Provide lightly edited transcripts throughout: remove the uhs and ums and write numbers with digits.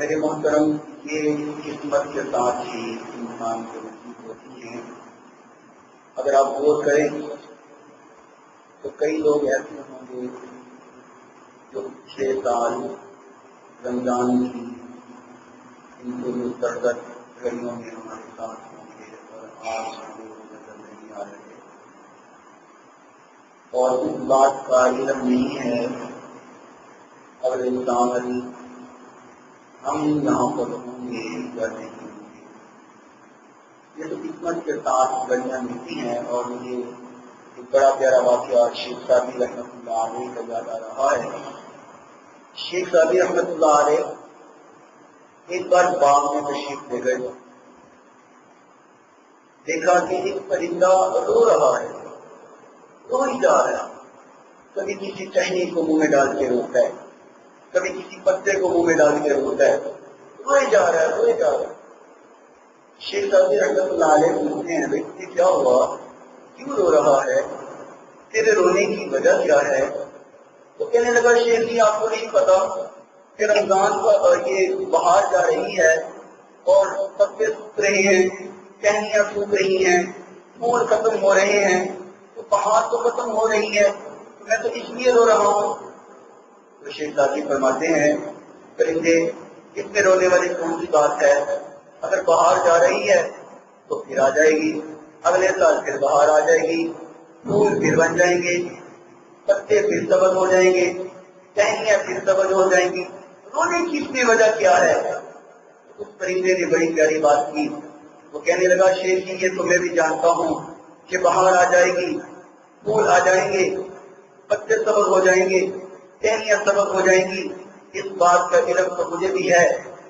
میرے محترم، یہ قسمت کے ساتھ ہی انسان کو نصیب ہوتی ہیں۔ اگر آپ غور کریں تو کئی لوگ ایسے ہوں گے جو 6 سال رمضان کی ان کو مستقل گلیوں میں ہمارے ساتھ ہوں گے اور آج وہ نظر نہیں آ رہے اور اس بات کا علم نہیں ہے اگر انسان ہم یہاں پر ہوں گے یا نہیں ہوں گے۔ یہ تو قسمت کے ساتھ گلیاں ملتی ہیں۔ اور مجھے ایک بڑا پیارا واقعہ شیخ سعدی رحمۃ اللہ علیہ کا یاد آ رہا ہے۔ شیخ سعدی رحمۃ اللہ علیہ ایک بار باغ میں تشریف لے گئے دیکھا کہ ایک پرندہ رو رہا ہے، رو ہی جا رہا، کبھی کسی ٹہنی کو منہ میں ڈال کے روتا ہے، کبھی کسی پتے کو منہ میں ڈال کے روتا ہے، روئے جا رہا ہے، روئے جا رہا ہے۔ شیخ سعدی رحمۃ اللہ علیہ پوچھتے ہیں بھائی کیا ہوا، کیوں رو رہا ہے، تیرے رونے کی وجہ کیا ہے؟ تو کہنے لگا شیخ جی آپ کو نہیں پتا کہ رمضان کا یہ بہار جا رہی ہے اور پتے سوکھ رہے ہیں، ٹہنیاں سوکھ رہی ہیں، پھول ختم ہو رہے ہیں، تو بہار تو ختم ہو رہی ہے، میں تو اس لیے رو رہا ہوں۔ تو شیخ سعدی فرماتے ہیں پرندے اس میں رونے والی کون سی بات ہے، اگر بہار جا رہی ہے تو پھر آ جائے گی، اگلے سال پھر بہار آ جائے گی، پھول پھر بن جائیں گے، پتے پھر سبز ہو جائیں گے، ٹہنیاں پھر سبز ہو جائیں گی، رونے کی اس میں وجہ کیا ہے؟ اس پرندے نے بڑی پیاری بات کی، وہ کہنے لگا شیخ جی یہ تو میں بھی جانتا ہوں کہ بہار آ جائے گی، پھول آ جائیں گے، پتے سبز ہو جائیں گے، ٹہنیاں سبز ہو جائیں گی، اس بات کا علم تو مجھے بھی ہے،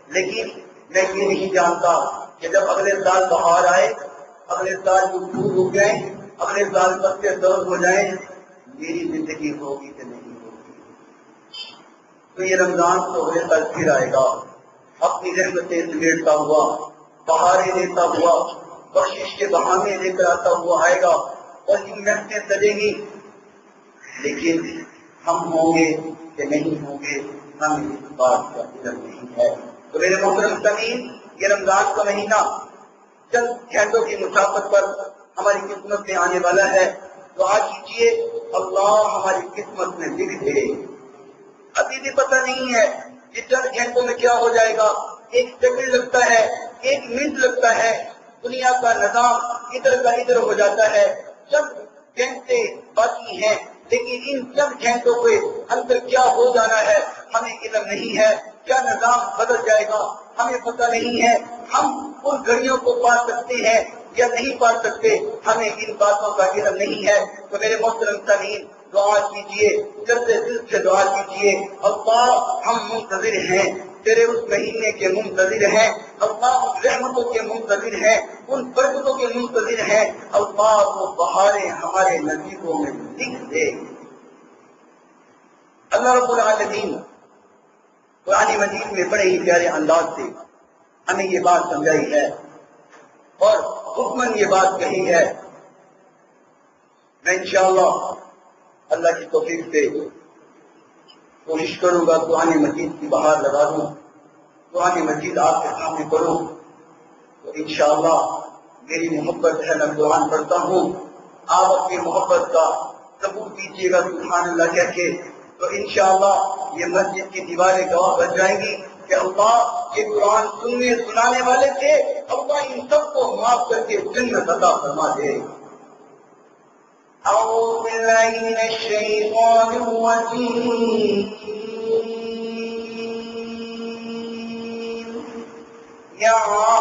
لیکن میں یہ نہیں جانتا کہ جب اگلے سال بہار آئے، اگلے سال جو پھول اگ جائیں، اگلے سال پتے سبز ہو جائیں، میری زندگی ہوگی کہ نہیں ہوگی۔ تو یہ رمضان تو اگلے سال پھر آئے گا، اپنی رحمتیں سمیٹتا ہوا، بہاریں لیتا ہوا، بخشش کے بہانے لے کر آتا ہوا آئے گا اور یہ محنتیں سجیں گی، لیکن ہم ہوں گے کہ نہیں ہوں گے ہم اس بات کا علم نہیں ہے۔ تو میرے محترم سامعین، یہ رمضان کا مہینہ چند گھنٹوں کی مسافت پر ہماری قسمت میں آنے والا ہے، دعا کیجیے اللہ ہماری قسمت میں لکھ دے۔ ابھی بھی پتہ نہیں ہے کہ چند گھنٹوں میں کیا ہو جائے گا، ایک سیکنڈ لگتا ہے، ایک منٹ لگتا ہے، دنیا کا نظام ادھر کا ادھر ہو جاتا ہے، چند گھنٹے باقی ہیں، لیکن ان چند گھنٹوں کے اندر کیا ہو جانا ہے ہمیں علم نہیں ہے، کیا نظام بدل جائے گا ہمیں پتہ نہیں ہے، ہم ان گھڑیوں کو پا سکتے ہیں یا نہیں پا سکتے ہمیں ان باتوں کا علم نہیں ہے۔ تو میرے محترم سامعین دعا کیجیے، جلد دل سے دعا کیجیے، اللہ ہم منتظر ہیں تیرے اس مہینے کے، منتظر ہیں اللہ اس رحمتوں کے، منتظر ہیں ان برکتوں کے، منتظر ہیں اللہ وہ بہاریں ہمارے نصیبوں میں لکھ دے۔ اللہ رب العالمین قرآن مجید میں بڑے ہی پیارے انداز سے ہمیں یہ بات سمجھائی ہے اور حکمن یہ بات کہی ہے۔ میں انشاءاللہ اللہ کی توفیق سے کوشش کروں گا قرآن مجید کی بہار لگا دوں، قرآن مجید آپ کے سامنے پڑھوں، تو انشاءاللہ میری محبت ہے، میں قرآن پڑھتا ہوں، آپ اپنی محبت کا ثبوت دیجیے گا سبحان اللہ کہہ کے، تو انشاءاللہ یہ مسجد کی دیواریں گواہ بن جائیں گی کہ اللہ یہ قرآن سننے سنانے والے تھے، اللہ ان سب کو معاف کر کے جنت عطا فرما دے۔ اعوذ باللہ من الشیطان الرجیم، یا ایھا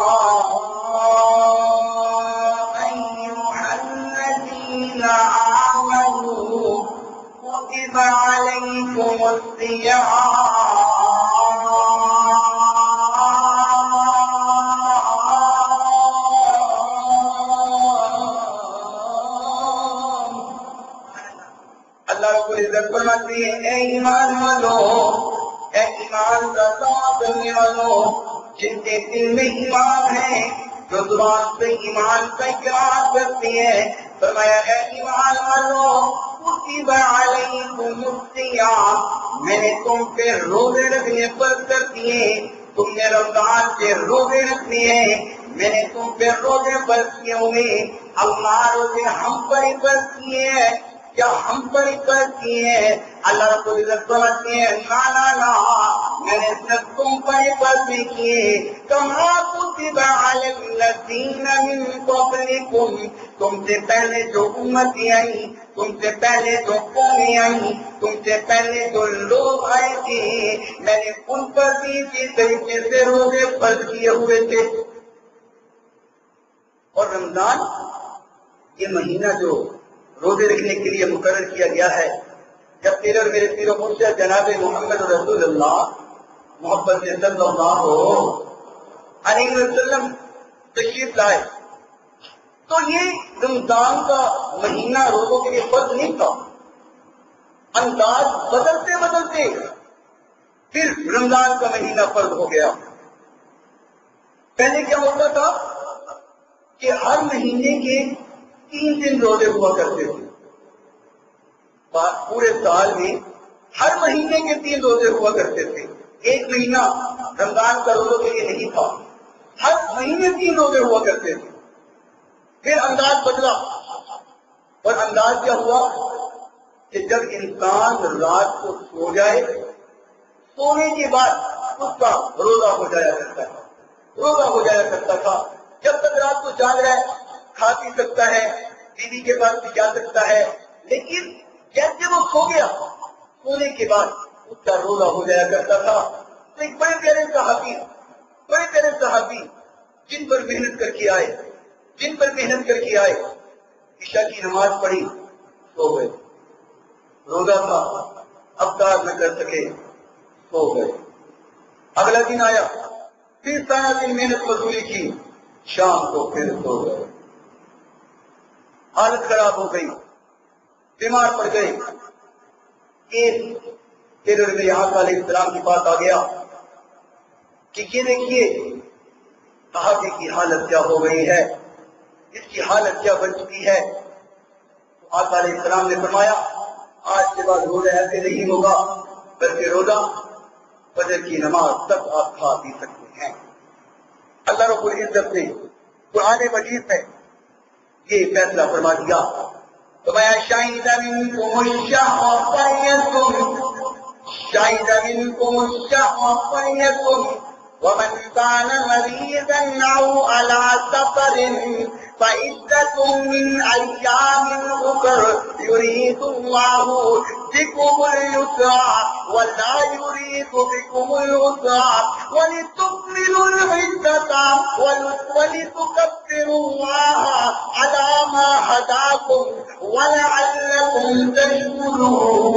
الذین آمنوا کتب علیکم الصیام فرماتی ہے اے ایمان والو، اے ایمان کا دعویٰ کرنے والو، جن کے دل میں ایمان ہے، جو زبان سے ایمان کا اقرار کرتی ہے، فرمایا اے ایمان والو کتب علیکم الصیام، میں نے تم پہ روزے رکھنے فرض کر دیے، تم نے رمضان کے روزے رکھنے ہیں، میں نے تم پہ روزے فرض کیے ہوئے، اللہ روزے ہم پر ہی فرض کیے ہیں، کیا ہم پر ہی فرض کیے ہیں؟ اللہ رب العزت فرماتے ہیں نا میں نے صرف تم پر ہی فرض نہیں کیے، کما کتب علی الذین من قبلکم، تم سے پہلے جو امتیں آئیں، تم سے پہلے جو قومیں آئیں، تم سے پہلے جو لوگ آئے تھے، میں نے ان پر بھی اسی طریقے سے روزے فرض کیے ہوئے تھے۔ اور رمضان یہ مہینہ جو روزے رکھنے کے لیے مقرر کیا گیا ہے، جب تیرے اور میرے پیر و مرشد جناب محمد رسول اللہ محبت صلی اللہ علیہ وسلم تشریف لائے تو یہ رمضان کا مہینہ روزوں کے لیے فرض نہیں تھا. انداز بدلتے بدلتے پھر رمضان کا مہینہ فرض ہو گیا. پہلے کیا ہوتا تھا کہ ہر مہینے کے 3 دن روزے ہوا کرتے تھے. پورے سال میں ہر مہینے کے 3 روزے ہوا کرتے تھے. ایک مہینہ رمضان کا روزوں کے لیے نہیں تھا، ہر مہینے 3 روزے ہوا کرتے تھے. پھر انداز بدلا، اور انداز کیا ہوا کہ جب انسان رات کو سو جائے، سونے کے بعد اس کا روزہ ہو جایا کرتا تھا. روزہ ہو جایا کرتا تھا. جب تک رات کو جاگ رہا ہے کھا پی سکتا ہے، بیوی کے پاس بھی جا سکتا ہے، لیکن جیسے وہ سو گیا سونے کے بعد اس کا روزہ ہو جایا کرتا تھا. تو ایک بڑے پیارے صحابی جن پر محنت کر کے آئے عشاء کی نماز پڑھی، سو گئے. روزہ تھا، افطار نہ کر سکے، سو گئے. اگلا دن آیا، پھر سارا دن محنت مزدوری کی، شام کو پھر سو گئے. حالت خراب ہو گئی، بیمار پڑ گئے. ایک ٹیلر میرے آقا علیہ السلام کے پاس آ گیا کہ یہ دیکھیے صحابی کی حالت کیا ہو گئی ہے، اس کی حالت کیا بن چکی ہے. تو آقا علیہ السلام نے فرمایا آج کے بعد روزہ ایسے نہیں ہوگا، بلکہ روزہ فجر کی نماز تک آپ کھا پی سکتے ہیں. اللہ رب العزت نے قرآن مجید میں یہ فیصلہ فرما دیا. فرمایا شاہد منکم الشہر فلیصم ومن كان مريضا أو على سفر فعدة من أيام أخر يريد الله بكم اليسر ولا يريد بكم العسر ولتكملوا العدة ولتكبروا الله على ما هداكم ولعلكم تشكرون.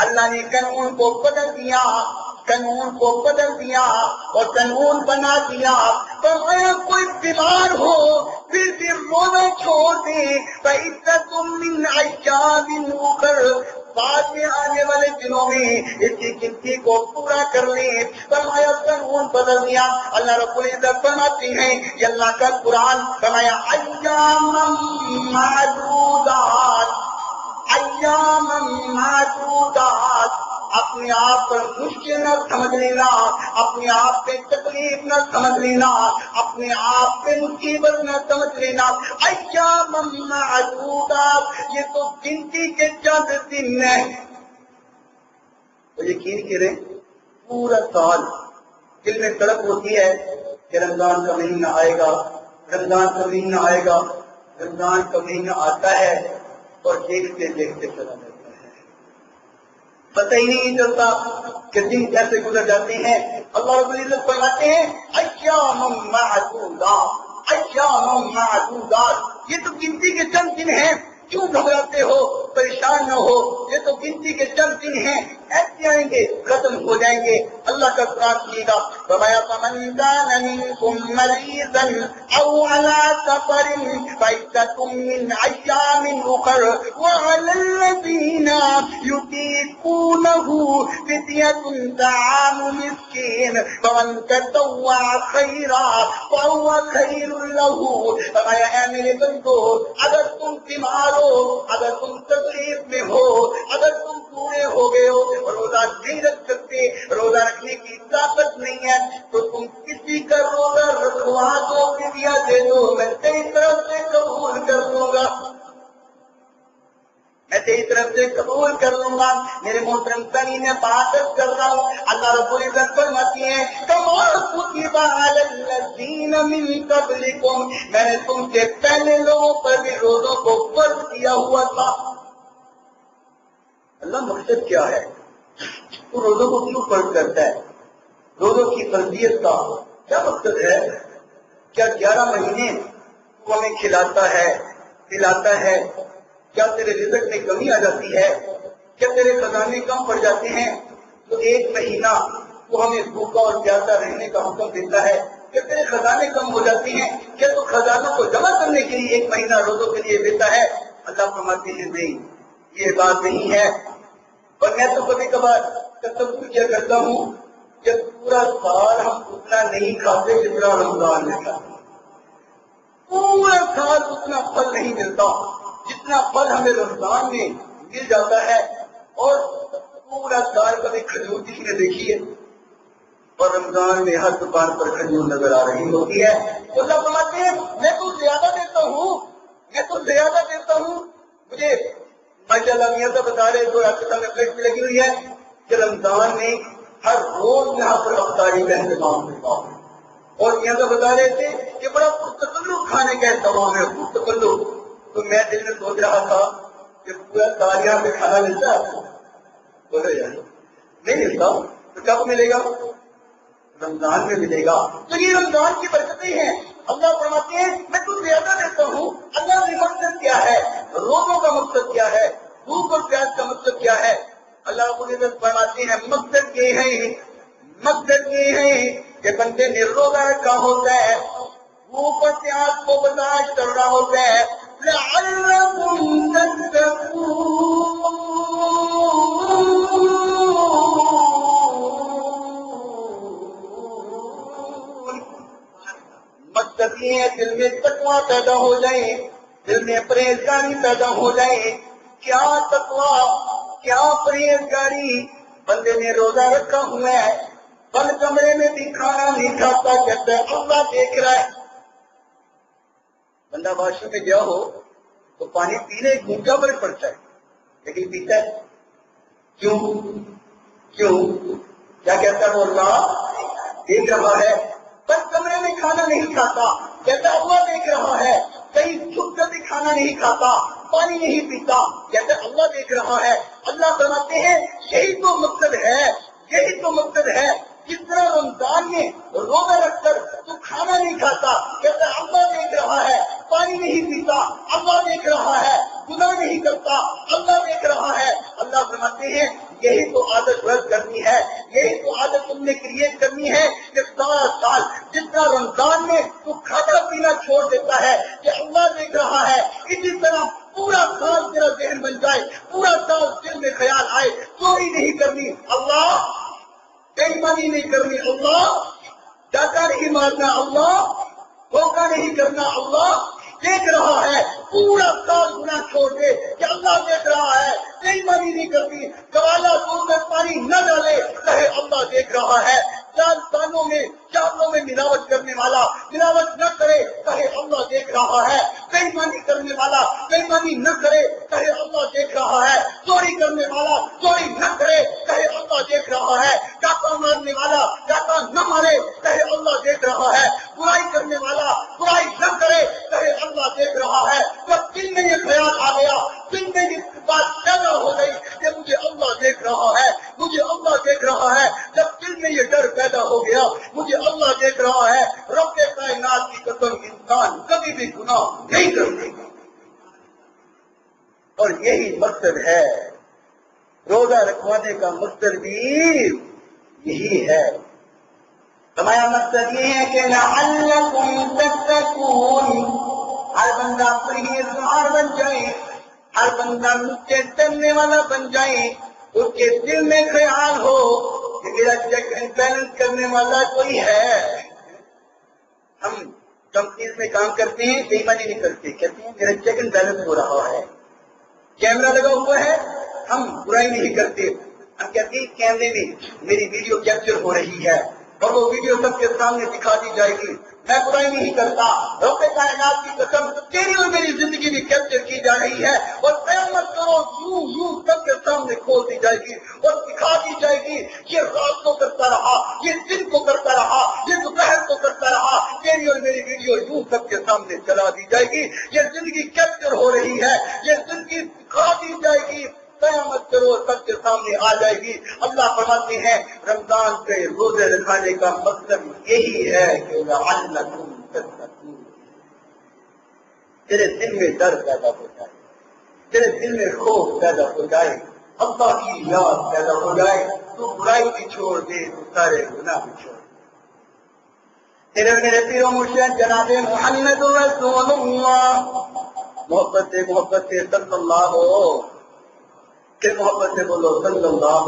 اللہ نے قانون کو بدل دیا اور قانون بنا دیا. پر اگر کوئی بیمار ہو پھر بھی روزہ چھوڑ دے فعدۃ من ایام اخر، بعد میں آنے والے دنوں میں اس کی گنتی کو پورا کر لیں. فرمایا قانون بدل دیا. اللہ رب العزت فرماتے ہیں کہ اللہ کا قرآن فرمایا ایام معدودات. اپنے آپ پر مشکل نہ سمجھ لینا، اپنے آپ پہ تکلیف نہ سمجھ لینا، اپنے آپ پہ مصیبت نہ سمجھ لینا. ایام معدودات، یہ تو گنتی کے چند دن ہیں. تو یقین کریں پورا سال دل میں تڑپ ہوتی ہے کہ رمضان کا مہینہ آئے گا، رمضان کا مہینہ آئے گا. رمضان کا مہینہ آتا ہے اور دیکھتے دیکھتے چلا جاتا ہے، پتہ ہی نہیں چلتا کہ دن کیسے گزر جاتے ہیں. اللہ رب العزت فرماتے ہیں ایام معدودات، یہ تو گنتی کے چند دن ہیں. کیوں گھبراتے ہو، پریشان نہ ہو، یہ تو گنتی کے چند دن ہیں، ایسے آئیں گے ختم ہو جائیں گے. اللہ کا قرآن کیے گا فرمایا فمن كان منكم مريضا او على سفر فعدة من ايام اخر وعلى الذين يطيقونه فدية طعام مسكين فمن تطوع خيرا فهو خير له. فرمایا اے میرے بندو، اگر تم بیمار ہو، اگر تم تکلیف میں ہو، اگر تم پورے ہو گئے ہو، روزہ نہیں رکھ سکتے، روزہ رکھنے کی طاقت نہیں ہے، تو تم کسی کا روزہ رکھوا دو، فدیہ دے دو، میں تیری طرف سے قبول کر لوں گا، میں تیری طرف سے قبول کر لوں گا. میرے محترم سنی میں بات کر رہا ہوں. اللہ رب العزت فرماتی ہیں کما کتب علی الذین من قبلکم، میں نے تم سے پہلے لوگوں پر بھی روزوں کو فرض کیا ہوا تھا. اللہ مقصد کیا ہے؟ تو روزوں کو کیوں فرض کرتا ہے؟ روزوں کی فرضیت کا کیا مقصد ہے؟ کیا 11 مہینے تو ہمیں کھلاتا ہے، پلاتا ہے؟ کیا تیرے رزق میں کمی آ جاتی ہے؟ کیا تیرے خزانے کم پڑ جاتے ہیں؟ تو 1 مہینہ وہ ہمیں بھوکا اور پیاسا رہنے کا حکم دیتا ہے کہ تیرے خزانے کم ہو جاتے ہیں، کیا تو خزانوں کو جمع کرنے کے لیے 1 مہینہ روزوں کے لیے دیتا ہے؟ اللہ فرماتے ہیں نہیں، یہ بات نہیں ہے۔ اور میں تو کبھی کبھار تصور کیا کرتا ہوں کہ پورا سال ہم اتنا نہیں کھاتے جتنا رمضان میں کھاتے، پورا سال اتنا پھل نہیں ملتا جتنا پھل ہمیں رمضان میں مل جاتا ہے۔ اور پورا سال کبھی کھجور کسی نے دیکھی ہے؟ اور رمضان میں ہر دکان پر کھجور نظر آ رہی ہوتی ہے۔ تو اللہ فرماتے ہیں میں تو زیادہ دیتا ہوں، میں تو زیادہ دیتا ہوں۔ مجھے ماشاء اللہ میاں صاحب بتا رہے تو آپ کے سامنے فلیکس لگی ہوئی ہے کہ رمضان میں ہر روز یہاں پر افطاری کا اہتمام ہوتا ہے، اور میاں صاحب بتا رہے تھے کہ بڑا پرتکلف کھانے کا اہتمام ہے، پرتکلف۔ تو میں دل میں سوچ رہا تھا کہ پورا سال یہاں پہ کھانا ملتا ہے؟ بولے یار نہیں ملتا، تو کب ملے گا؟ رمضان میں ملے گا۔ تو یہ رمضان کی برکتیں ہیں۔ اللہ فرماتے ہیں میں تو زیادہ دیتا ہوں۔ اللہ کا مقصد کیا ہے؟ روزوں کا مقصد کیا ہے؟ بھوک اور پیاس کا مقصد کیا ہے؟ اللہ کو فرماتے ہیں مقصد یہ ہے، مقصد یہ ہے کہ بندے نے روزہ رکھا ہوتا ہے، بھوک اور پیاس کو برداشت کر رہا ہوتا ہے، لعلکم تتقون، مقصد یہ ہے دل میں تقویٰ پیدا ہو جائے، دل میں پرہیزگاری پیدا ہو جائے۔ کیا تقویٰ، کیا پرہیزگاری؟ بندے نے روزہ رکھا ہوا ہے، بند کمرے میں بھی کھانا نہیں کھاتا، کہتا ہے اللہ دیکھ رہا ہے۔ بندہ واش روم میں گیا ہو تو پانی پینے گھونٹا پر پڑتا ہے لیکن پیتا ہے کیوں؟ کیوں؟ کیا کہتا ہے وہ اللہ دیکھ رہا ہے۔ بند کمرے میں کھانا نہیں کھاتا، کہتا ہے اللہ دیکھ رہا ہے۔ کہیں چھپ کر بھی کھانا نہیں کھاتا، پانی نہیں پیتا، کہتا ہے اللہ دیکھ رہا ہے۔ اللہ فرماتے ہیں یہی تو مقصد ہے، یہی تو مقصد ہے۔ جس طرح رمضان میں روزہ رکھ کر تو کھانا نہیں کھاتا، کہتا ہے اللہ دیکھ رہا ہے، پانی نہیں پیتا، اللہ دیکھ رہا ہے، گناہ نہیں کرتا، اللہ دیکھ رہا ہے۔ اللہ فرماتے ہیں یہی تو عادت ورز کرنی ہے، یہی تو عادت تم نے کریٹ کرنی ہے کہ سارا سال جس طرح رمضان میں تو کھانا پینا چھوڑ دیتا ہے کہ اللہ دیکھ رہا ہے، اسی طرح پورا سال تیرا ذہن بن جائے، پورا سال دل میں خیال آئے چوری نہیں کرنی اللہ، بےایمانی نہیں کرنی اللہ، ڈاکہ نہیں مارنا اللہ، دھوکہ نہیں کرنا اللہ دیکھ رہا ہے۔ پورا سال گناہ چھوڑ دے کہ اللہ دیکھ رہا ہے، بےایمانی نہیں کرنی، گوالا دودھ میں پانی نہ ڈالے کہے اللہ دیکھ رہا ہے، چاولوں میں ملاوٹ کرنے والا ملاوٹ نہ کرے کہے اللہ دیکھ رہا ہے، بےایمانی کرنے والا بےایمانی نہ کرے کہے اللہ دیکھ رہا ہے، چوری کرنے والا چوری نہ کرے کہے اللہ دیکھ رہا ہے، ڈاکہ مارنے والا ڈاکہ نہ مارے کہے اللہ دیکھ رہا ہے، برائی کرنے والا برائی نہ کرے کہے اللہ دیکھ رہا ہے۔ جب دل میں یہ خیال آ گیا، دل میں یہ بات پیدا ہو گئی کہ مجھے اللہ دیکھ رہا ہے، مجھے اللہ دیکھ رہا ہے، جب دل میں یہ ڈر پیدا ہو گیا مجھے اللہ دیکھ رہا ہے، رب کائنات کی قسم انسان کبھی بھی گناہ نہیں کرے گا۔ اور یہی مقصد ہے، روزہ رکھوانے کا مقصد بھی یہی ہے۔ ہمارا مقصد یہ ہے کہ لعلکم تتقون، ہر بندہ پرہیزگار بن جائے، ہر بندہ مجھ سے چلنے والا بن جائے، اس کے دل میں خیال ہو کہ میرا چیک اینڈ بیلنس کرنے والا کوئی ہے۔ ہم کمپنیز میں کام کرتے ہیں، بےایمانی نہیں کرتے، کہتے ہیں میرا چیک اینڈ بیلنس ہو رہا ہے، کیمرہ لگا ہوا ہے، ہم برائی نہیں کرتے، ہم کہتے ہیں کیمرے میں میری ویڈیو کیپچر ہو رہی ہے اور وہ ویڈیو سب کے سامنے دکھا دی جائے گی، میں برائی نہیں کرتا، رب کائنات کی قسم تیری اور میری زندگی بھی کیپچر کی جا رہی ہے اور قیامت کرو یوں سب کے سامنے کھول دی جائے گی اور دکھا دی جائے گی، یہ رات کو کرتا رہا، یہ دن کو کرتا رہا، یہ دوپہر کو کرتا رہا، تیری اور میری ویڈیو یوں سب کے سامنے چلا دی جائے گی، یہ زندگی کیپچر ہو رہی ہے، یہ زندگی دکھا دی جائے گی، قیامت کرو سب کے سامنے آ جائے گی۔ اللہ فرماتے ہیں رمضان کے روزے رکھانے کا مقصد یہی ہے کہ لعلکم تتقون، تیرے دل میں ڈر پیدا ہو جائے، تیرے دل میں خوف پیدا ہو جائے، اللہ کی یاد پیدا ہو جائے، تو برائی بھی چھوڑ دے، تو سارے گناہ بھی چھوڑ دے۔ میرے پیرو مرشد جناب محمد رسول اللہ، محبت سے صلی اللہ ہو کہ محبت سے بولو صلی اللہ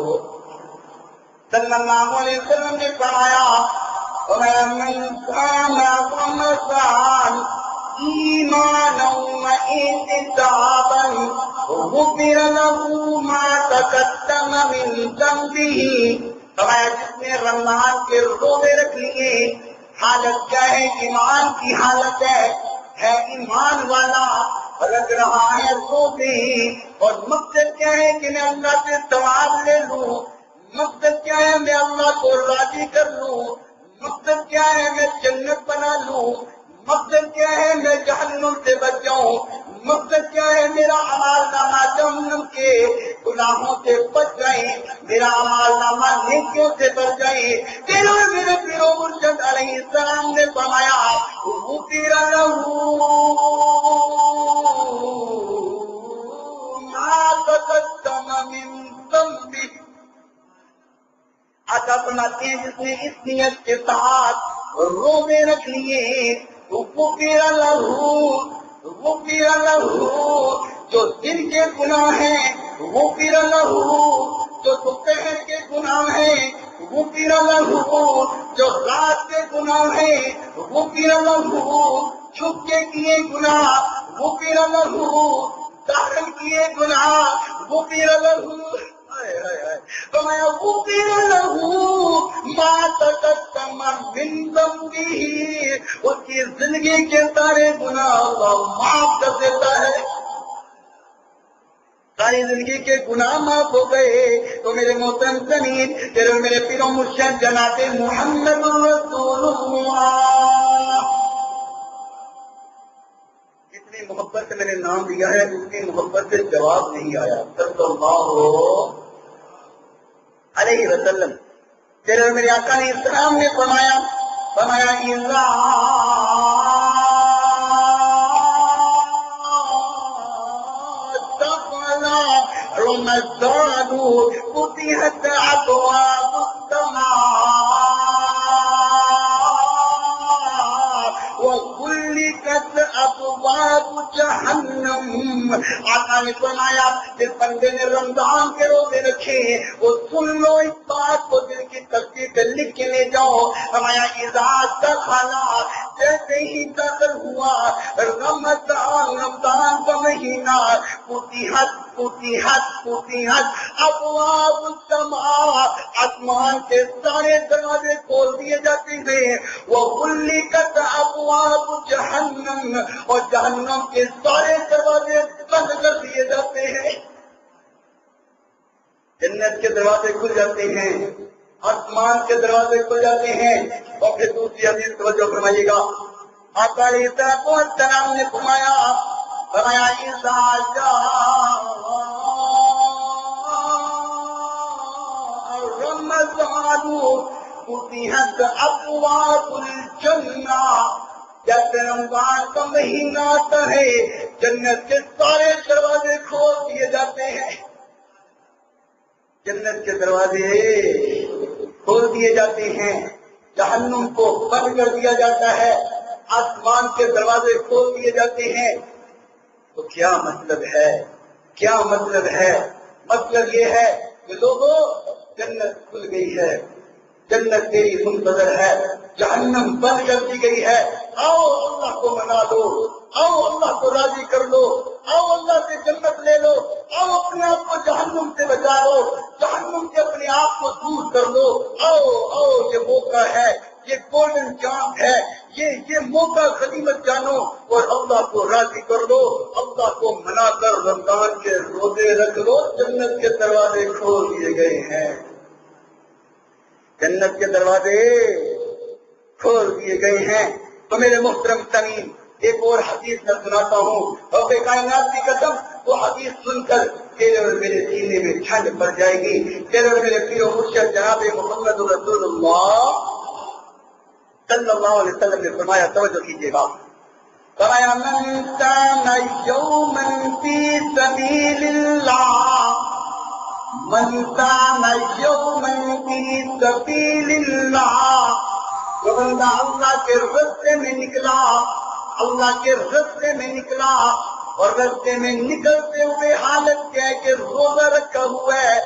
علیہ وسلم نے فرمایا وَمَن كَانَ رَمَضَانَ إِيمَانًا وَاحْتِسَابًا غُفِرَ لَهُ مَا تَقَدَّمَ مِن ذَنبِهِ۔ فرمایا جس نے رمضان کے روزے رکھ لیے، حالت کیا ہے؟ ایمان کی حالت ہے ایمان والا، رکھ رہا ہے روزے، اور مقصد کیا ہے کہ میں اللہ سے ثواب لے لوں، مقصد کیا ہے میں اللہ کو راضی کر لوں، مقصد کیا ہے میں جنت بنا لوں، مقصد کیا ہے میں جہنم سے بچ جاؤں، مقصد کیا ہے میرا اعمال نامہ جہنم کے گناہوں سے بچ جائے، میرا اعمال نامہ نیکیوں سے بچ جائے۔ میرے پیرو مرشد علیہ السلام نے فرمایا غفر لہ ما تقدم من ذنبہ۔ آقا فرماتے ہیں جس نے اس نیت کے ساتھ روزے رکھ لیے، غفر لہ، جو دن کے گناہ ہیں غفر لہ، جو دوپہر کے گناہ ہیں غفر لہ، جو رات کے گناہ ہیں غفر لہ، چھپ کے کیے گناہ غفر لہ، ظاہر کیے گناہ غفر لہ۔ فرمایا غفر لہ ما تقدم من ذنبہ، اس کی زندگی کے سارے گناہ اللہ معاف کر دیتا ہے، ساری زندگی کے گناہ معاف ہو گئے۔ تو میرے محترم سامعین، میرے پیرو مرشد جناب محمد رسول اللہ، جتنی محبت سے میں نے نام لیا ہے اتنی محبت سے جواب نہیں آیا صلی اللہ علیہ وسلم۔ پھر میرے آقا نے اسلام نے فرمایا اذا دخل رمضان فتحت ابواب السماء وغلقت ابواب جہنم۔ آقا نے فرمایا جس بندے نے رمضان کے روزے رکھے وہ سن لو اس بات کو، دل کی تصدیق پہ لکھ کے لے جاؤ۔ فرمایا اذا دخل، جیسے ہی داخل ہوا رمضان کا مہینہ، فتحت ابواب السماء، آسمان کے سارے دروازے کھول دیے جاتے ہیں، وغلقت ابواب جہنم، اور جہنم کے سارے دروازے بند کر دیے جاتے ہیں۔ جنت کے دروازے کھل جاتے ہیں، آسمان کے دروازے کھل جاتے ہیں۔ اور پھر دوسری حدیث توجہ فرمائیے گا، آقا علیہ السلام نے فرمایا اذا جاء رمضان فتحت ابواب الجنہ، جب رمضان کا مہینہ آتا ہے جنت کے سارے دروازے کھول دیے جاتے ہیں، جنت کے دروازے کھول دیے جاتے ہیں، جہنم کو بند کر دیا جاتا ہے، آسمان کے دروازے کھول دیے جاتے ہیں۔ تو کیا مطلب ہے؟ کیا مطلب ہے؟ مطلب یہ ہے کہ لوگوں جنت کھل گئی ہے، جنت تیری منتظر ہے، جہنم بند کر دی گئی ہے، آؤ اللہ کو منا لو، آؤ اللہ کو راضی کر لو، آؤ اللہ سے جنت لے لو، آؤ اپنے آپ کو جہنم سے بچا لو، جہنم سے اپنے آپ کو دور کر لو، آؤ یہ موقع ہے، یہ گولڈن چانس ہے، یہ موقع غنیمت جانو اور اللہ کو راضی کر لو، اللہ کو منا کر رمضان کے روزے رکھ لو، جنت کے دروازے کھول دیے گئے ہیں، جنت کے دروازے کھول دیے گئے ہیں۔ تو میرے محترم سامعین، ایک اور حدیث میں سناتا ہوں، اور کائنات کی قسم وہ حدیث سن کر تیرے اور میرے سینے میں ٹھنڈ پڑ جائے گی۔ تیرے اور میرے پیرو مرشد جناب محمد رسول اللہ صلی اللہ علیہ وسلم نے فرمایا، توجہ کیجیے گا، فرمایا من کان یوما فی سبیل اللہ من كان يوما في سبيل الله، جو بندہ اللہ کے راستے میں نکلا، اللہ کے راستے میں نکلا، اور راستے میں نکلتے ہوئے حالت کیا ہے کہ روزہ رکھا ہوا ہے،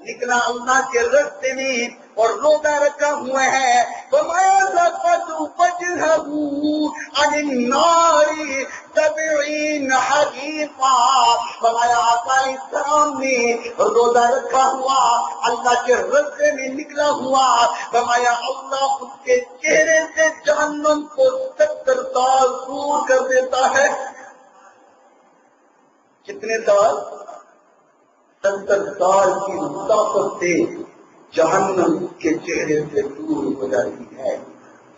نکلا اللہ کے راستے میں اور روزہ رکھا ہوا ہے، فَمَا وجهه عن النار 70 حديثا، فرمایا آقا السلام نے روزہ رکھا ہوا، اللہ کے راستے میں نکلا ہوا، فرمایا اللہ اس کے چہرے سے جہنم کو 70 سال دور کر دیتا ہے۔ کتنے سال؟ 70 سال کی مسافت سے جہنم کے چہرے سے دور ہو جاتی ہے،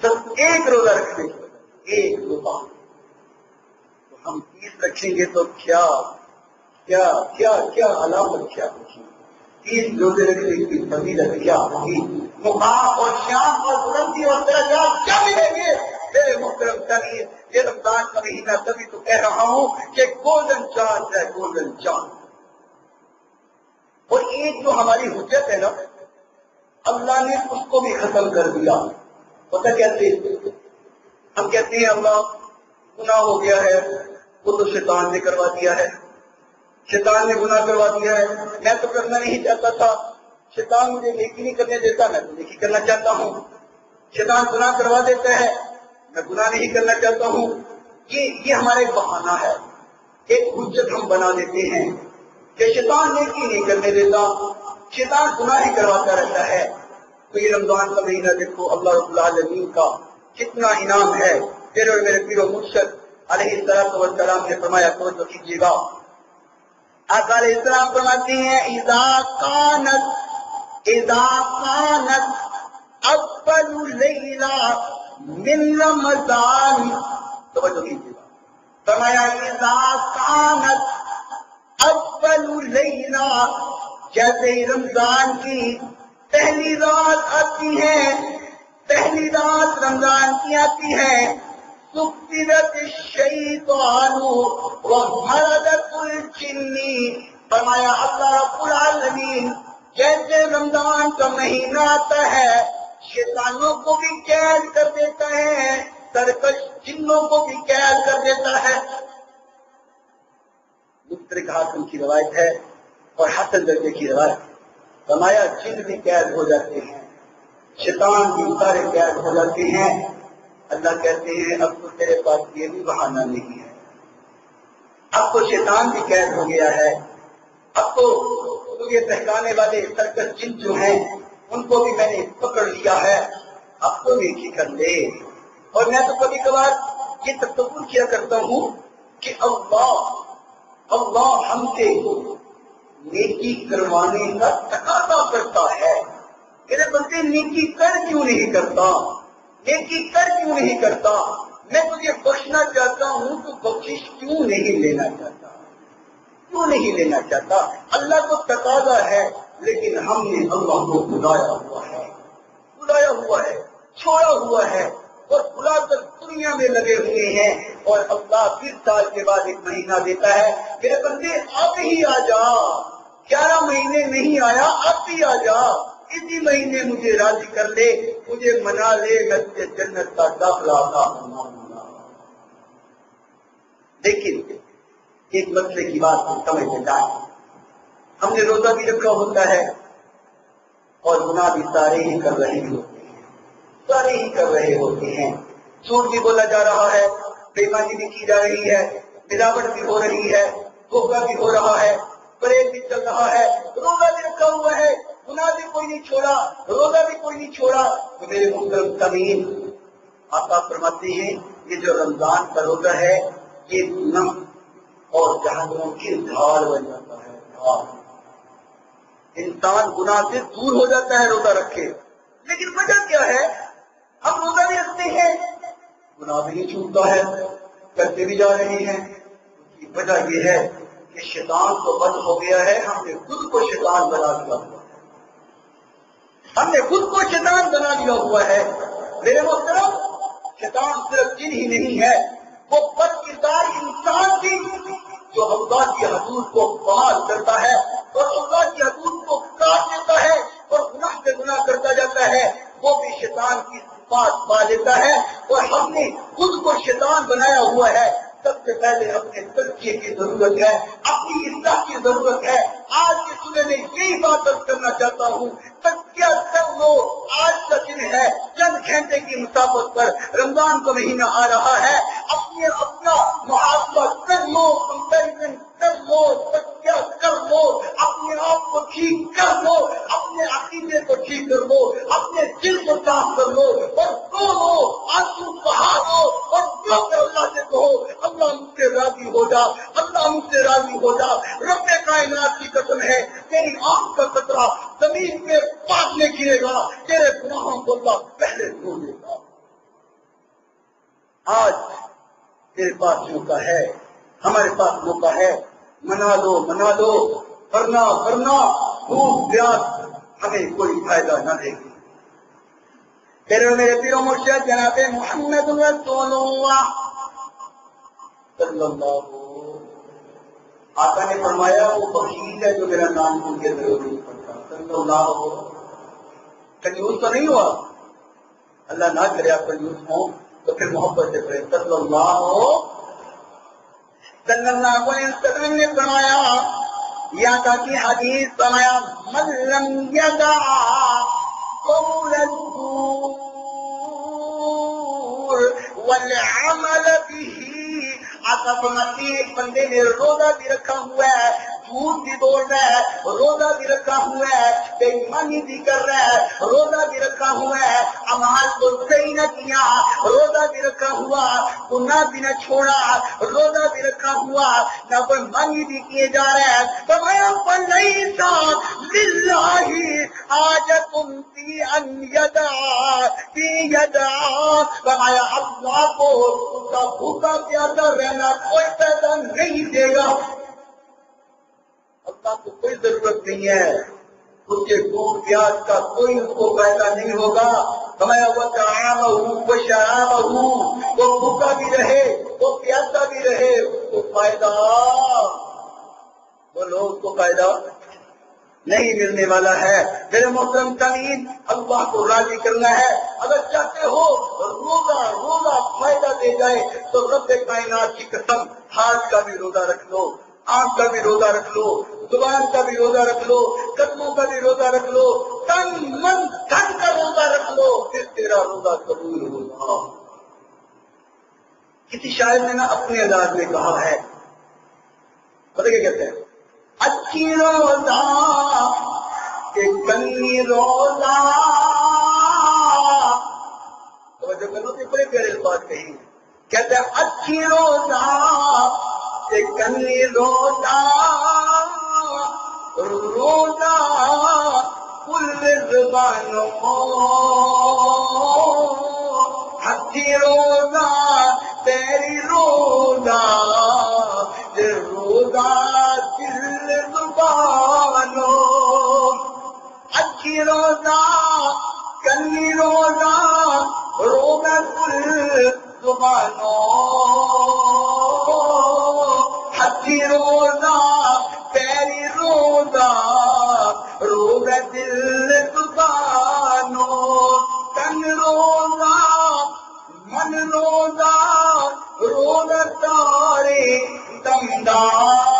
صرف ایک روزہ رکھنے، ایک روزہ۔ تو ہم 30 رکھیں گے تو کیا کیا کیا کیا علامت کیا ہوگی؟ 30 روزے رکھنے کی فضیلت کیا ہوگی؟ مقام اور شان اور بلندی اور درجات کیا ملیں گے؟ میرے محترم سامعین، یہ رمضان کا مہینہ، تبھی تو کہہ رہا ہوں کہ گولڈن چانس ہے، گولڈن چانس۔ اور ایک جو ہماری حجت ہے نا، اللہ نے اس کو بھی ختم کر دیا۔ پتہ کیسے؟ ہم کہتے ہیں اللہ گناہ ہو گیا ہے، وہ تو شیطان نے کروا دیا ہے، شیطان نے گناہ کروا دیا ہے، میں تو کرنا نہیں چاہتا تھا، شیطان مجھے نیکی نہیں کرنے دیتا، میں تو نیکی کرنا چاہتا ہوں، شیطان گناہ کروا دیتا ہے، میں گناہ نہیں کرنا چاہتا ہوں۔ یہ ہمارا ایک بہانہ ہے، ایک حجت ہم بنا دیتے ہیں کہ شیطان نیکی نہیں کرنے دیتا، شیطان گناہ ہی کرواتا رہتا ہے۔ تو یہ رمضان کا مہینہ دیکھو، اللہ رب العالمین کا کتنا انعام ہے۔ پھر اور میرے پیر و مرشد علیہ السلام نے فرمایا، توجہ کیجیے گا، آقا علیہ السلام فرماتے ہیں اذا كانت اول لیلہ من رمضان، توجہ کیجیے گا، فرمایا اذا كانت اول لیلہ، جیسے ہی رمضان کی پہلی رات آتی ہے، پہلی رات رمضان کی آتی ہے، سفرت الشیطان ومردت الجن، فرمایا اللہ رب العالمین جیسے رمضان کا مہینہ آتا ہے، شیطانوں کو بھی قید کر دیتا ہے، سرکش جنوں کو بھی قید کر دیتا ہے۔ مسترک حاکم کی روایت ہے اور حسن درجے کی روایت، فرمایا جن بھی قید ہو جاتے ہیں، شیطان بھی سارے قید ہو جاتے ہیں۔ اللہ کہتے ہیں اب تو تیرے پاس یہ بھی بہانہ نہیں ہے، اب تو شیطان بھی قید ہو گیا ہے، اب تو یہ بہکانے والے سرکش جن جو ہیں ان کو بھی میں نے پکڑ لیا ہے، اب تو نیکی کر لے۔ اور میں تو کبھی کبھار یہ تصور کیا کرتا ہوں کہ اللہ ہم سے نیکی کروانے کا تقاضا کرتا ہے، میرے بندے نیکی کر کیوں نہیں کرتا، نیکی کر کیوں نہیں کرتا، میں تجھے بخشنا چاہتا ہوں تو بخشش کیوں نہیں لینا چاہتا، کیوں نہیں لینا چاہتا؟ اللہ کو تقاضا ہے، لیکن ہم نے اللہ کو بلایا ہوا ہے، چھوڑا ہوا ہے، اور بلا کر دنیا میں لگے ہوئے ہیں، اور اللہ 20 سال کے بعد ایک مہینہ دیتا ہے، میرے بندے اب ہی آ جا، 11 مہینے نہیں آیا، اب بھی آ جا، اسی مہینے مجھے راضی کر لے، مجھے منا لے، میں تجھے جنت کا داخلہ عطا فرماؤں۔ لیکن ایک مسئلے کی بات کو سمجھنے جائیں، ہم نے روزہ بھی رکھا ہوتا ہے اور گناہ بھی سارے ہی کر رہے ہوتے ہیں، جھوٹ بھی بولا جا رہا ہے، بےایمانی بھی کی جا رہی ہے، ملاوٹ بھی ہو رہی ہے، دھوکہ بھی ہو رہا ہے، فریب بھی چل رہا ہے، روزہ بھی رکھا ہوا ہے، گناہ بھی کوئی نہیں چھوڑا، روزہ بھی کوئی نہیں چھوڑا۔ تو میرے محترم سامعین، آقا فرماتے ہیں یہ جو رمضان کا روزہ ہے یہ گناہ اور جہنم کی ڈھال بن جاتا ہے، انسان گناہ سے دور ہو جاتا ہے روزہ رکھے۔ لیکن وجہ کیا ہے؟ ہم روزہ بھی رکھتے ہیں، گناہ بھی نہیں چھوٹتا ہے، کرتے بھی جا رہے ہیں۔ اس کی وجہ یہ ہے کہ شیطان تو بند ہو گیا ہے، ہم نے خود کو شیطان بنا دیا ہوا ہے، ہم نے خود کو شیطان بنا دیا ہوا ہے۔ میرے محترم، شیطان صرف جن ہی نہیں ہے، وہ بد کردار انسان بھی جو اللہ کی حضور کو بحال کرتا ہے، اور اللہ کی حدود کو کاٹ دیتا ہے اور گناہ سے گناہ کرتا جاتا ہے، وہ بھی شیطان کی صفات پا لیتا ہے۔ اور ہم نے خود کو شیطان بنایا ہوا ہے۔ سب سے پہلے اپنے تزکیے کی ضرورت ہے، اپنی اصلاح کی ضرورت ہے۔ آج کے صبح میں یہی بات عرض کرنا چاہتا ہوں، تزکیہ کر لو۔ آج کا دن ہے، چند گھنٹے کی مسافت پر رمضان کا مہینہ آ رہا ہے، اپنا محاسبہ کر لو، کمپیریزن کر لو، تزکیہ کر لو، اپنے آپ کو ٹھیک کر لو، اپنے عقیدے کو ٹھیک کر لو، اپنے دل کو صاف کر لو اور رو لو، آنسو بہا لو اور جو کہ اللہ سے کہو، اللہ مجھ سے راضی ہو جا، اللہ مجھ سے راضی ہو جا۔ رب کائنات کی قسم ہے، تیری آنکھ کا قطرہ زمین کے پاس میں گرے گا، تیرے گناہوں کو اللہ پہلے دھو دے گا۔ آج تیرے پاس موقع ہے، ہمارے پاس موقع ہے، منا دو ورنہ بھوک پیاس ہمیں کوئی فائدہ نہ دے گی۔ پھر میرے پیرو مرشد جناب محمد رسول اللہ صلی اللہ، آقا نے فرمایا وہ بخیل ہے جو میرا نام سن کے ضرور نہیں پڑتا۔ صلی اللہ، کنجوس تو نہیں ہوا، اللہ نہ کرے آپ کنجوس ہوں تو پھر محبت سے پڑھیں۔ صلی اللہ علیہ وسلم نے فرمایا، یا کی حدیث فرمایا، من لم یدع قول الزور والعمل به، آقا فرماتے ہیں ایک بندے نے روزہ بھی رکھا ہوا ہے، جھوٹ بھی بول رہا ہے، روزہ بھی رکھا ہوا ہے، بے ایمانی بھی کر رہا ہے، روزہ بھی رکھا ہوا ہے، اعمال کو صحیح نہ کیا، روزہ بھی رکھا ہوا، گناہ بھی نہ چھوڑا، روزہ بھی رکھا ہوا، نافرمانی بھی کیے جا رہے ہیں، فرمایا فَلَيْسَ لِلَّهِ حَاجَةٌ فِي أَنْ يَدَعَ، فرمایا اللہ کو اس کا بھوکا پیاسا رہنا کوئی پیدا نہیں دے گا۔ اللہ کو کوئی ضرورت نہیں ہے، اس کے بھوک پیاس کا کوئی اس کو فائدہ نہیں ہوگا۔ فرمایا وَطَعَامَهُ وَشَرَابَهُ، وہ بھوکا بھی رہے، وہ پیاسا بھی رہے، اس کو فائدہ، وہ لوگ کو فائدہ نہیں ملنے والا ہے۔ میرے محترم سامعین، اللہ کو راضی کرنا ہے، اگر چاہتے ہو روزہ فائدہ دے جائے تو رب کائنات کی قسم، ہاتھ کا بھی روزہ رکھ لو، آنکھ کا بھی روزہ رکھ لو، زبان کا بھی روزہ رکھ لو، قدموں کا بھی روزہ رکھ لو، تن من دھن کا روزہ رکھ لو، پھر تیرا روزہ قبول ہوگا۔ کسی شاعر نے نا اپنے انداز میں کہا ہے، پتہ کیا کہتے ہیں، اچھی روزہ کہ کنی روزہ، توجہ کرو کہ بڑے پیارے الفاظ کہیں، کہتے ہیں اچھی روزہ کہ کنی روزہ، روزہ کل زبانوں، اچھی روزہ تیری روزہ، روزہ دل زبانوں، اچھی روزہ کنی روزہ، روزہ کل زبانوں، اچھی روزہ تیری روزہ، روزہ دل زبانوں، تن روزہ من روزہ، روزہ تارے دمدار،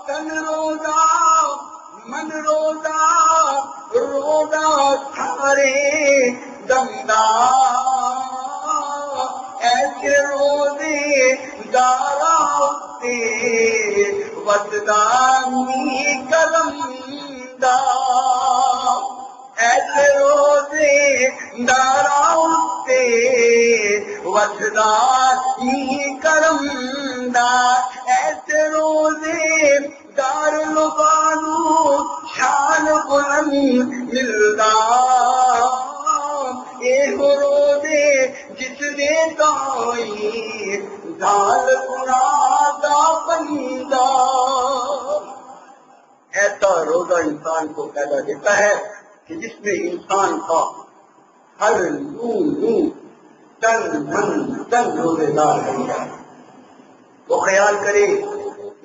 تن روزہ من روزہ، روزہ تارے دمدار، ایسے روزے دارا ہوتے وطدانی کلمدار، ایسے روزے دارا ہوتے وطدانی کلمدار، ایسے روزے دار لبانو شان بلند ملدا، ایک روزے جس نے دائی دال دا بندہ، ایسا روزہ انسان کو پیدا دیتا ہے کہ جس میں انسان کا ہر نو تن روزے دار بن جائے۔ وہ خیال کرے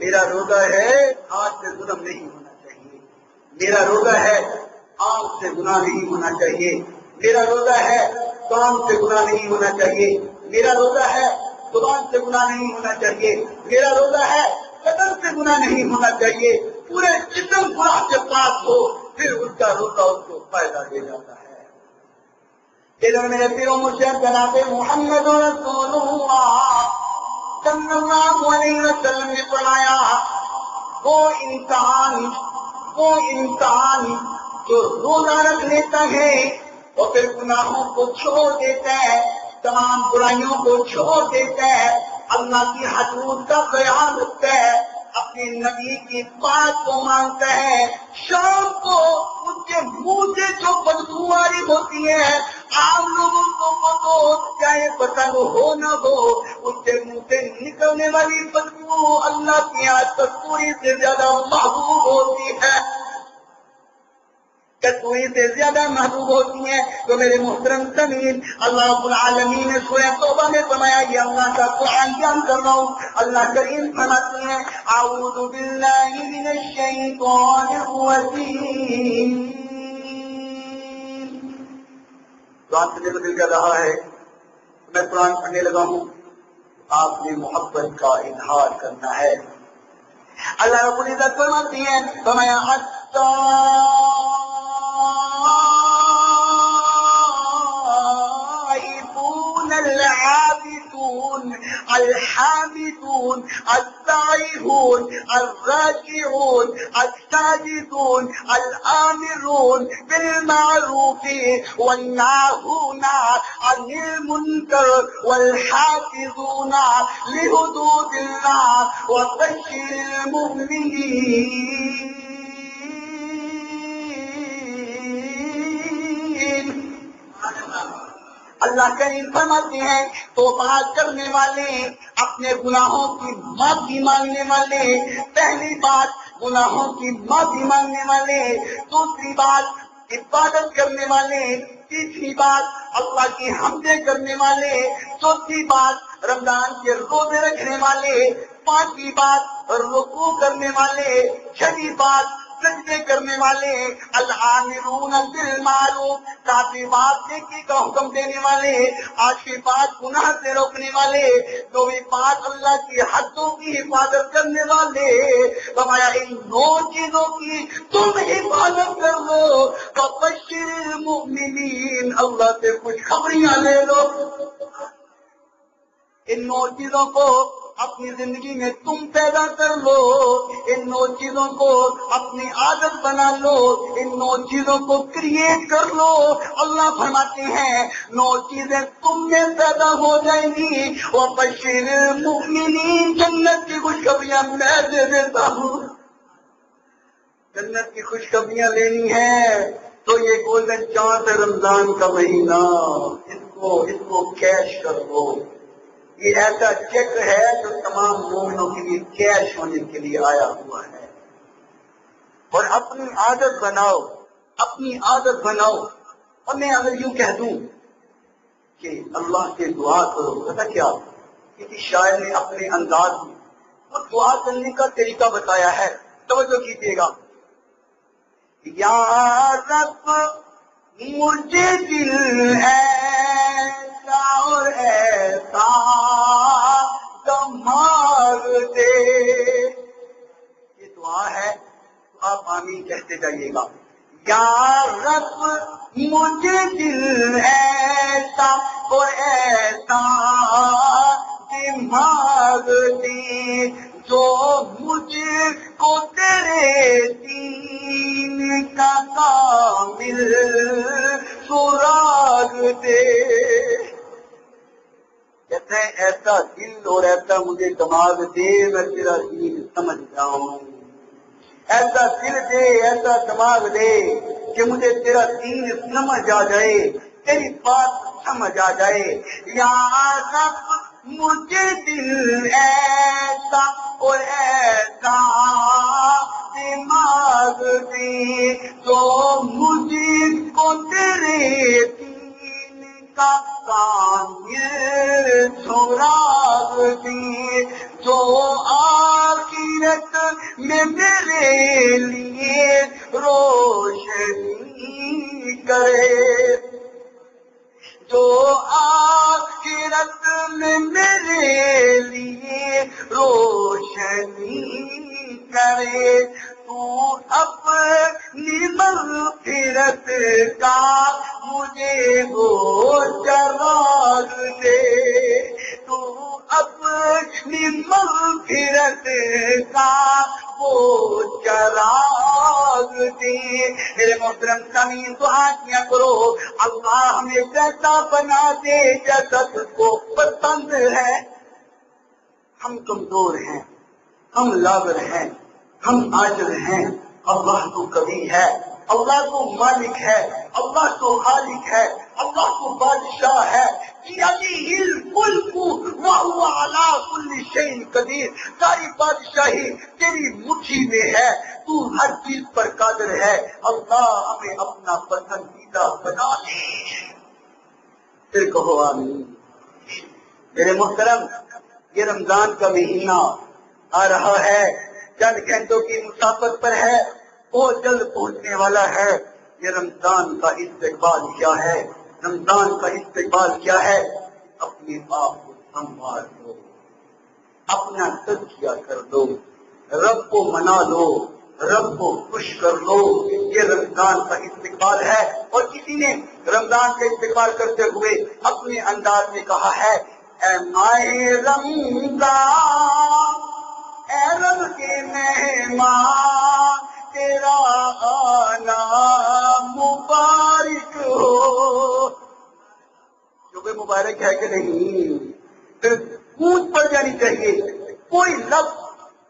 میرا روزہ ہے ہاتھ سے ظلم نہیں ہونا چاہیے، میرا روزہ ہے آنکھ سے گناہ نہیں ہونا چاہیے، میرا روزہ ہے کان سے گناہ نہیں ہونا چاہیے، میرا روزہ ہے زبان سے گناہ نہیں ہونا چاہیے، میرا روزہ ہے بدن سے گناہ نہیں ہونا چاہیے، پورے جسم گناہ سے پاک ہو، پھر اس کا روزہ اس کو فائدہ دے جاتا ہے۔ ادھر میرے پیرو مرشد جناب محمد رسول اللہ صلی اللہ علیہ وسلم نے فرمایا، وہ انسان جو روزہ رکھ لیتا ہے اور پھر گناہوں کو چھوڑ دیتا ہے، تمام برائیوں کو چھوڑ دیتا ہے، اللہ کی حدود کا خیال رکھتا ہے، اپنے نبی کی بات کو مانتا ہے، شام کو اس کے منہ سے جو بدبو آری ہوتی ہے عام لوگوں کو چاہے پسند ہو نہ ہو، اس کے منہ سے نکلنے والی بدبو اللہ کی کستوری سے زیادہ محبوب ہوتی ہے، کستوری سے زیادہ محبوب ہوتی ہے۔ تو میرے محترم سامعین، اللہ رب العالمین نے سورہ توبہ میں فرمایا، یہ اللہ کا قرآن بیان کر رہا ہوں، اللہ کریم فرماتے ہیں، اعوذ باللہ من الشیطان الرجیم۔ قرآن پڑھنے کو دل کر رہا ہے، میں قرآن پڑھنے لگا ہوں، آپ نے محبت کا اظہار کرنا ہے۔ اللہ رب العزت فرماتے ہیں، فرمایا التائبون العابدون الحامدون السائحون الراجعون الساجدون الآمرون بالمعروف والناهون عن المنكر والحافظون لحدود الله وبشر المؤمنين۔ اللہ کریم فرماتے ہیں، توبہ کرنے والے، اپنے گناہوں کی معافی مانگنے والے، پہلی بات گناہوں کی معافی مانگنے والے، دوسری بات عبادت کرنے والے، تیسری بات اللہ کی حمدیں کرنے والے، چوتھی بات رمضان کے روزے رکھنے والے، پانچویں بات رکوع کرنے والے، چھٹی بات سجدے کرنے والے، العامرون بالمعروف، ساتویں بات نیکی کا حکم دینے والے، آٹھویں بات گناہ سے روکنے والے، نویں بات اللہ کی حدوں کی حفاظت کرنے والے۔ فرمایا ان 9 چیزوں کی تم حفاظت کر لو، فبشر المؤمنین، اللہ سے کچھ خبریاں لے لو۔ ان 9 چیزوں کو اپنی زندگی میں تم پیدا کر لو، ان 9 چیزوں کو اپنی عادت بنا لو، ان 9 چیزوں کو کریٹ کر لو۔ اللہ فرماتے ہیں 9 چیزیں تم میں پیدا ہو جائیں گی، وَبَشِّرِ الْمُؤْمِنِينَ، جنت کی خوشخبریاں میں دے دیتا ہوں۔ جنت کی خوشخبریاں لینی ہے تو یہ گولڈن چانس ہے رمضان کا مہینہ، اس کو کیش کر لو۔ یہ ایسا چیک ہے جو تمام مومنوں کے لیے کیش ہونے کے لیے آیا ہوا ہے۔ اور اپنی عادت بناؤ، اپنی عادت بناؤ۔ اور میں اگر یوں کہہ دوں کہ اللہ سے دعا کرو، پتہ کیا کسی شاعر نے اپنے انداز میں وہ دعا کرنے کا طریقہ بتایا ہے، توجہ کیجیے گا۔ یا رب مجھے دل ایسا اور ایسا دماغ دے، یہ دعا ہے تو آپ آمین کہتے جائیے گا۔ یا رب مجھے دل ایسا اور ایسا دماغ دے جو مجھ کو تیرے دین کا کامل سراغ دے۔ کہتے ہیں ایسا دل اور ایسا مجھے دماغ دے میں تیرا دین سمجھ جاؤں، ایسا دل دے ایسا دماغ دے کہ مجھے تیرا دین سمجھ آ جائے، تیری بات سمجھ آ جائے۔ یا رب مجھے دل ایسا اور ایسا دماغ دے جو مجھ کو تیرے دین کا کام یہ سراغ دی جو آخرت میں میرے لیے روشنی کرے، جو آخرت میں میرے لیے روشنی کرے، تو اپنی مغفرت کا مجھے وہ چراغ دے، تو اپنی مغفرت کا وہ چراغ دے۔ میرے محترم سامعین دعا کیا کرو، اللہ ہمیں جیسا بنا دے جیسا تجھ کو پسند ہے۔ ہم کمزور ہیں، ہم لاغر ہیں، ہم عاجز ہیں، اللہ تو قوی ہے، اللہ تو مالک ہے، اللہ تو خالق ہے، اللہ تو بادشاہ ہے۔ بِیَدِهِ الْمُلْکُ وَهُوَ عَلَىٰ كُلِّ شَيْءٍ قَدِیرٌ، ساری بادشاہی تیری مٹھی میں ہے، تو ہر چیز پر قادر ہے۔ اللہ ہمیں اپنا پسندیدہ بنا دے، پھر کہو آمین۔ میرے محترم، یہ رمضان کا مہینہ آ رہا ہے، چند گھنٹوں کی مسافت پر ہے، بہت جلد پہنچنے والا ہے۔ یہ رمضان کا استقبال کیا ہے؟ رمضان کا استقبال کیا ہے؟ اپنے آپ کو سنبھال لو، اپنا تزکیہ کر لو، رب کو منا لو، رب کو خوش کر لو۔ یہ رمضان کا استقبال ہے، اور کسی نے رمضان کا استقبال کرتے ہوئے اپنے انداز میں کہا ہے، اے ماہ رمضان، اے رب کے مہمان، تیرا آنا مبارک ہو۔ جو کہ مبارک ہے کہ نہیں؟ پھر گونج پڑ جانی چاہیے، کوئی لفظ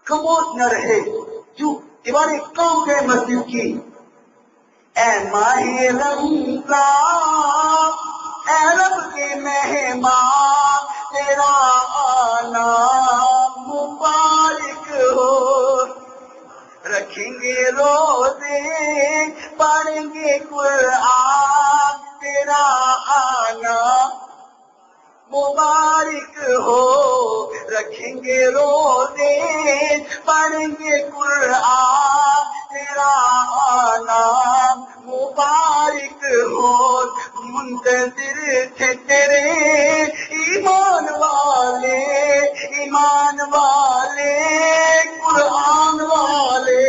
خاموش نہ رہے، جو دیواریں کام گئے مسجد کی۔ اے ماہ رمضان، اے رب کے مہمان، تیرا آنا مبارک ہو۔ رکھیں گے روزے، پڑھیں گے قرآن، تیرا آنا مبارک ہو۔ رکھیں گے روزے، پڑھیں گے قرآن، تیرا آنا مبارک ہو۔ منتظر تھے تیرے ایمان والے، ایمان والے، قرآن والے۔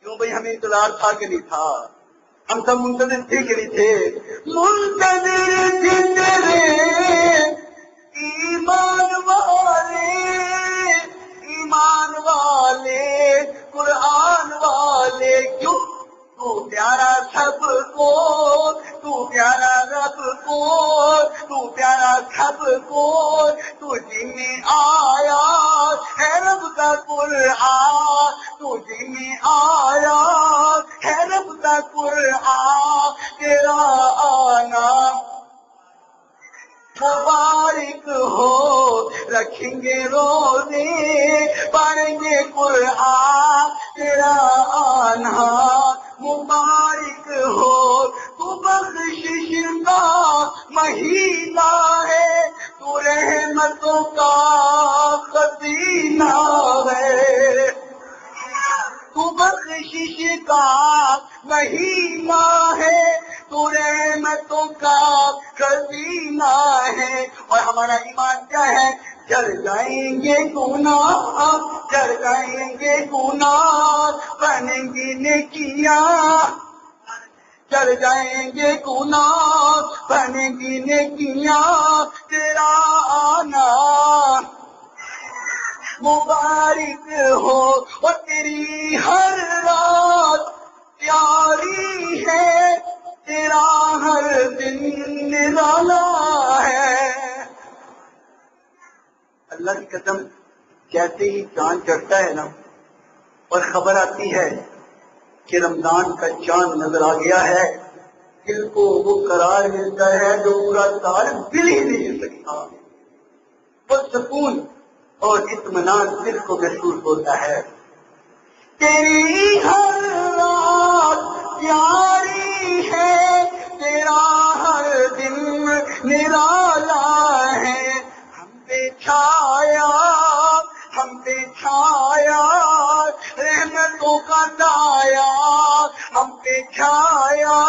کیوں بھئی ہمیں انتظار تھا کہ نہیں تھا؟ ہم سب منتظر تھے کہ نہیں تھے؟ منتظر تھے تیرے ایمان والے، ایمان والے، قرآن والے۔ کیوں؟ تو پیارا سب کو، تو پیارا رب کو، تو پیارا سب کو، تجھ میں آیا ہے رب کا قرآن، تجھ میں آیا ہے رب کا قرآن، تیرا آنا مبارک ہو۔ رکھیں گے روزے، پڑھیں گے قرآن، تیرا آنا مبارک ہو۔ تو بخشش کا مہینہ ہے، تو رحمتوں کا خزینہ ہے، تو بخشش کا مہینہ ہے، تو رحمتوں کا خزینہ ہے۔ اور ہمارا ایمان کیا ہے؟ جل جائیں گے گناہ، جل جائیں گے گناہ، بنیں گی نیکیاں، جل جائیں گے گناہ، بنیں گی نیکیاں، تیرا آنا مبارک ہو۔ اور تیری ہر رات پیاری ہے، تیرا ہر دن نرالا ہے۔ اللہ کی قسم، جیسے ہی چاند چڑھتا ہے نا اور خبر آتی ہے کہ رمضان کا چاند نظر آ گیا ہے، دل کو وہ قرار ملتا ہے جو پورا سال دل ہی نہیں سکتا، وہ سکون اور اطمینان دل کو محسوس ہوتا ہے۔ تیری ہر رات پیاری ہے، تیرا بچھایا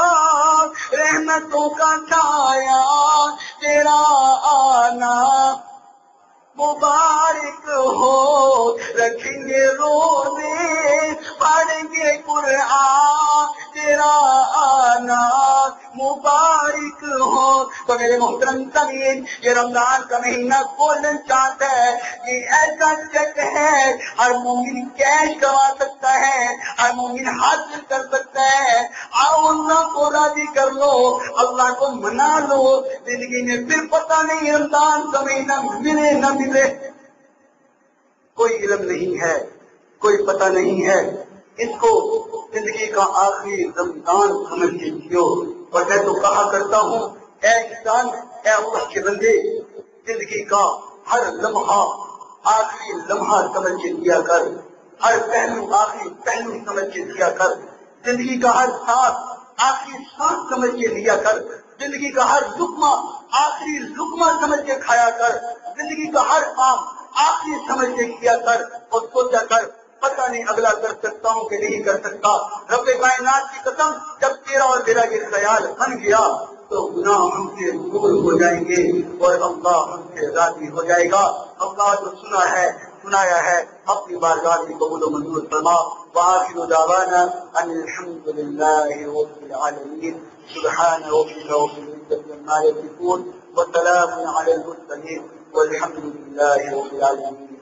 رحمتوں کا چھایا تیرا آنا مبارک ہو رکھیں گے روزے پڑھیں گے قرآن تیرا آنا مبارک ہو۔ تو میرے محترم سامعین یہ رمضان کا مہینہ گولڈن چانس ہے، یہ ایسا چیک ہے ہر مومن کیش کروا سکتا ہے، ہر مومن حاصل کر سکتا ہے۔ آؤ اللہ کو راضی کر لو، اللہ کو منا لو، زندگی میں پھر پتہ نہیں رمضان کا مہینہ ملے نہ ملے، کوئی علم نہیں ہے، کوئی پتہ نہیں ہے۔ اس کو زندگی کا آخری رمضان سمجھ کے جیو۔ اور میں تو کہا کرتا ہوں اے انسان، اے اللہ کے بندے، زندگی کا ہر لمحہ آخری لمحہ سمجھ کے دیا کر، ہر پہلو آخری پہلو سمجھ کے دیا کر، زندگی کا ہر سانس آخری سانس سمجھ کے لیا کر، زندگی کا ہر لقمہ آخری لقمہ سمجھ کے کھایا کر، زندگی کا ہر کام آخری سمجھ کے کیا کر اور سوچا کر پتہ نہیں اگلا کر سکتا ہوں کہ نہیں کر سکتا۔ رب کائنات کی قسم جب تیرا اور میرا یہ خیال بن گیا تو گناہ ہم سے دور ہو جائیں گے اور اللہ ہم سے راضی ہو جائے گا۔ اللہ جو سنا ہے سنایا ہے اپنی بارگاہ میں قبول و منظور فرما۔ وآخر دعوانا ان الحمد للہ رب العالمین۔ سبحان ربک رب العزة عما یصفون وسلام علی المرسلین والحمد للہ رب العالمین۔